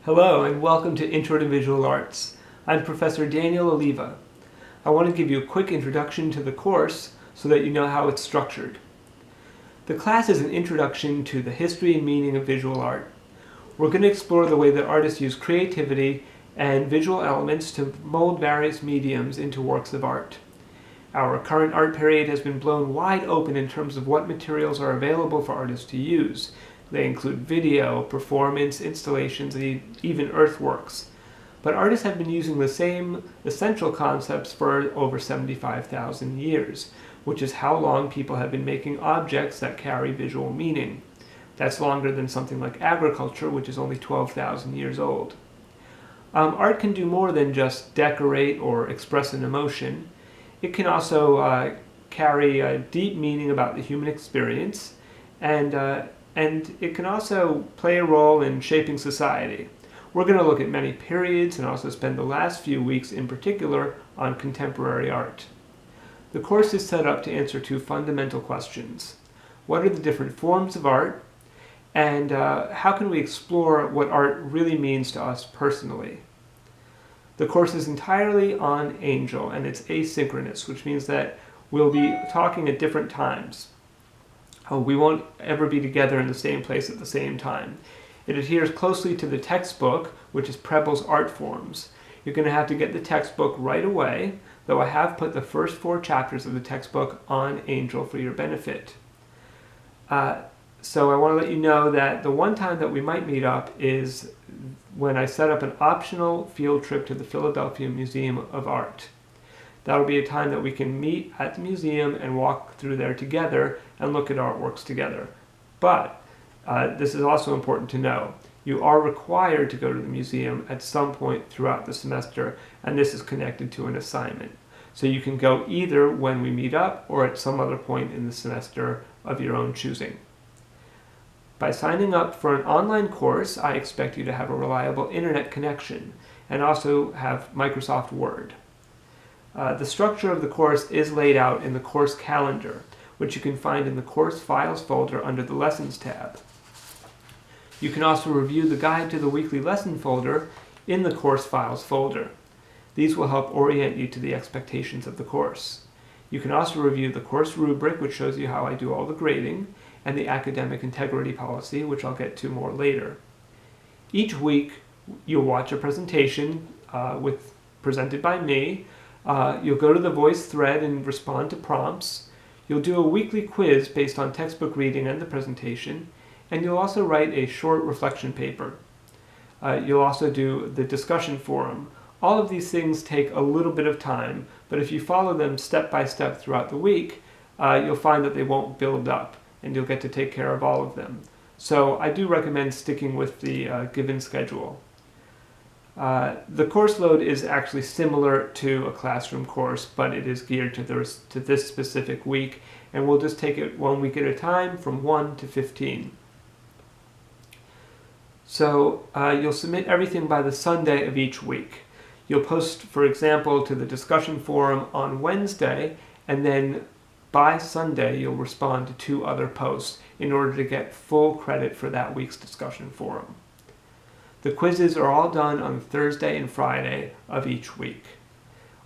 Hello and welcome to Intro to Visual Arts. I'm Professor Daniel Oliva. I want to give you a quick introduction to the course so that you know how it's structured. The class is an introduction to the history and meaning of visual art. We're going to explore the way that artists use creativity and visual elements to mold various mediums into works of art. Our current art period has been blown wide open in terms of what materials are available for artists to use. They include video, performance, installations, and even earthworks. But artists have been using the same essential concepts for over 75,000 years, which is how long people have been making objects that carry visual meaning. That's longer than something like agriculture, which is only 12,000 years old. Art can do more than just decorate or express an emotion. It can also carry a deep meaning about the human experience, and it can also play a role in shaping society. We're going to look at many periods and also spend the last few weeks in particular on contemporary art. The course is set up to answer two fundamental questions. What are the different forms of art? And how can we explore what art really means to us personally? The course is entirely on Angel, and it's asynchronous, which means that we'll be talking at different times. We won't ever be together in the same place at the same time. It adheres closely to the textbook, which is Preble's Art Forms. You're going to have to get the textbook right away, though I have put the first 4 chapters of the textbook on Angel for your benefit. So I want to let you know that the one time that we might meet up is when I set up an optional field trip to the Philadelphia Museum of Art. That'll be a time that we can meet at the museum and walk through there together and look at artworks together. But this is also important to know. You are required to go to the museum at some point throughout the semester, and this is connected to an assignment. So you can go either when we meet up or at some other point in the semester of your own choosing. By signing up for an online course, I expect you to have a reliable internet connection and also have Microsoft Word. The structure of the course is laid out in the course calendar, which you can find in the Course Files folder under the Lessons tab. You can also review the Guide to the Weekly Lesson folder in the Course Files folder. These will help orient you to the expectations of the course. You can also review the course rubric, which shows you how I do all the grading, and the academic integrity policy, which I'll get to more later. Each week, you'll watch a presentation presented by me. You'll go to the voice thread and respond to prompts. You'll do a weekly quiz based on textbook reading and the presentation, and you'll also write a short reflection paper. You'll also do the discussion forum. All of these things take a little bit of time, but if you follow them step by step throughout the week, you'll find that they won't build up, and you'll get to take care of all of them. So I do recommend sticking with the given schedule. The course load is actually similar to a classroom course, but it is geared to this specific week, and we'll just take it 1 week at a time from 1 to 15. So you'll submit everything by the Sunday of each week. You'll post, for example, to the discussion forum on Wednesday, and then by Sunday you'll respond to 2 other posts in order to get full credit for that week's discussion forum. The quizzes are all done on Thursday and Friday of each week.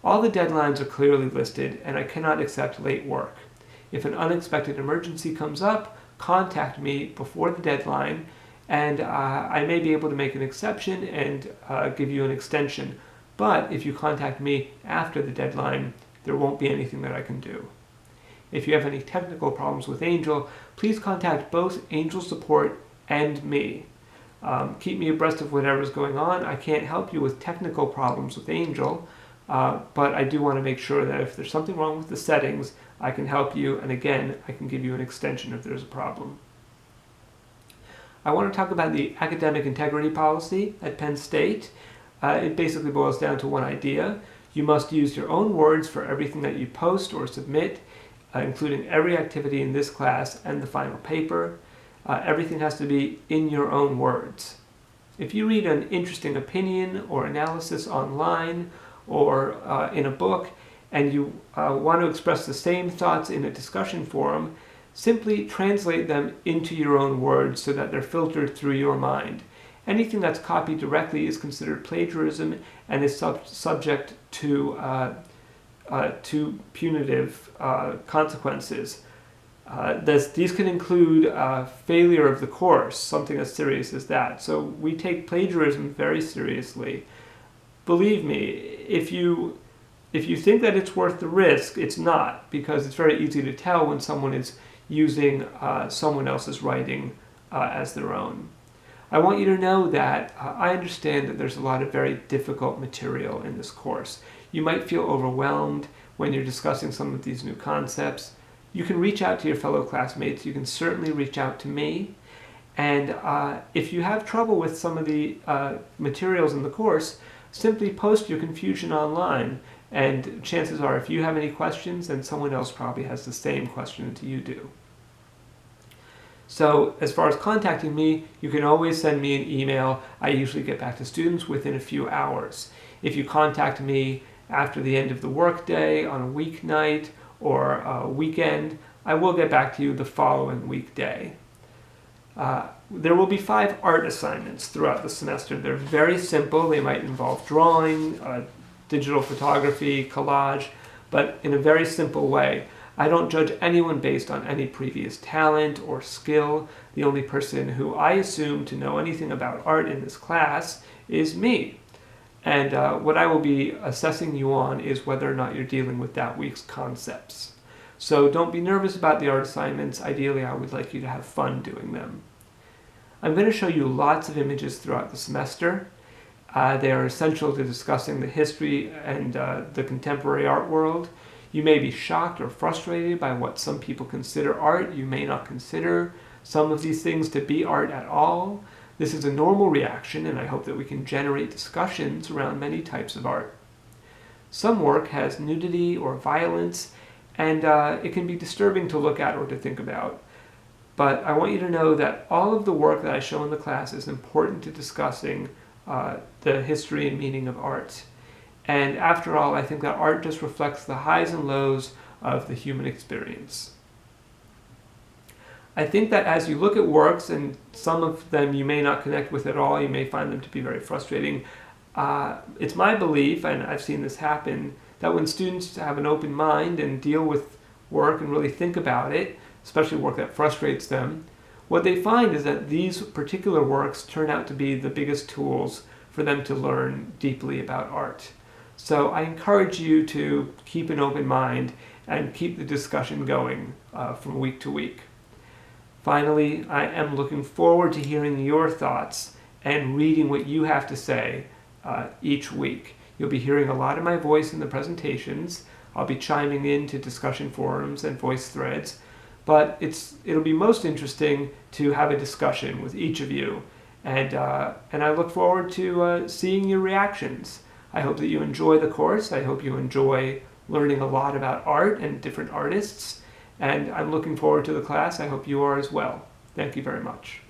All the deadlines are clearly listed, and I cannot accept late work. If an unexpected emergency comes up, contact me before the deadline, and I may be able to make an exception and give you an extension. But if you contact me after the deadline, there won't be anything that I can do. If you have any technical problems with Angel, please contact both Angel Support and me. Keep me abreast of whatever's going on. I can't help you with technical problems with Angel, but I do want to make sure that if there's something wrong with the settings, I can help you, and again, I can give you an extension if there's a problem. I want to talk about the academic integrity policy at Penn State. It basically boils down to one idea. You must use your own words for everything that you post or submit, including every activity in this class and the final paper. Everything has to be in your own words. If you read an interesting opinion or analysis online or in a book, and you want to express the same thoughts in a discussion forum, simply translate them into your own words so that they're filtered through your mind. anything that's copied directly is considered plagiarism and is subject to punitive consequences. These can include failure of the course, something as serious as that. So we take plagiarism very seriously. Believe me, if you think that it's worth the risk, it's not, because it's very easy to tell when someone is using someone else's writing as their own. I want you to know that I understand that there's a lot of very difficult material in this course. You might feel overwhelmed when you're discussing some of these new concepts. You can reach out to your fellow classmates. You can certainly reach out to me. And if you have trouble with some of the materials in the course, simply post your confusion online. And chances are, if you have any questions, then someone else probably has the same question that you do. So as far as contacting me, you can always send me an email. I usually get back to students within a few hours. If you contact me after the end of the workday, on a weeknight, or a weekend, I will get back to you the following weekday. There will be 5 art assignments throughout the semester. They're very simple. They might involve drawing, digital photography, collage, but in a very simple way. I don't judge anyone based on any previous talent or skill. The only person who I assume to know anything about art in this class is me. And what I will be assessing you on is whether or not you're dealing with that week's concepts. So don't be nervous about the art assignments. Ideally, I would like you to have fun doing them. I'm going to show you lots of images throughout the semester. They are essential to discussing the history and the contemporary art world. You may be shocked or frustrated by what some people consider art. You may not consider some of these things to be art at all. This is a normal reaction, and I hope that we can generate discussions around many types of art. Some work has nudity or violence, and it can be disturbing to look at or to think about. But I want you to know that all of the work that I show in the class is important to discussing the history and meaning of art. And after all, I think that art just reflects the highs and lows of the human experience. I think that as you look at works, and some of them you may not connect with at all, you may find them to be very frustrating, it's my belief, and I've seen this happen, that when students have an open mind and deal with work and really think about it, especially work that frustrates them, what they find is that these particular works turn out to be the biggest tools for them to learn deeply about art. So I encourage you to keep an open mind and keep the discussion going from week to week. Finally, I am looking forward to hearing your thoughts and reading what you have to say each week. You'll be hearing a lot of my voice in the presentations. I'll be chiming into discussion forums and voice threads, but it'll be most interesting to have a discussion with each of you, and I look forward to seeing your reactions. I hope that you enjoy the course. I hope you enjoy learning a lot about art and different artists, and I'm looking forward to the class. I hope you are as well. Thank you very much.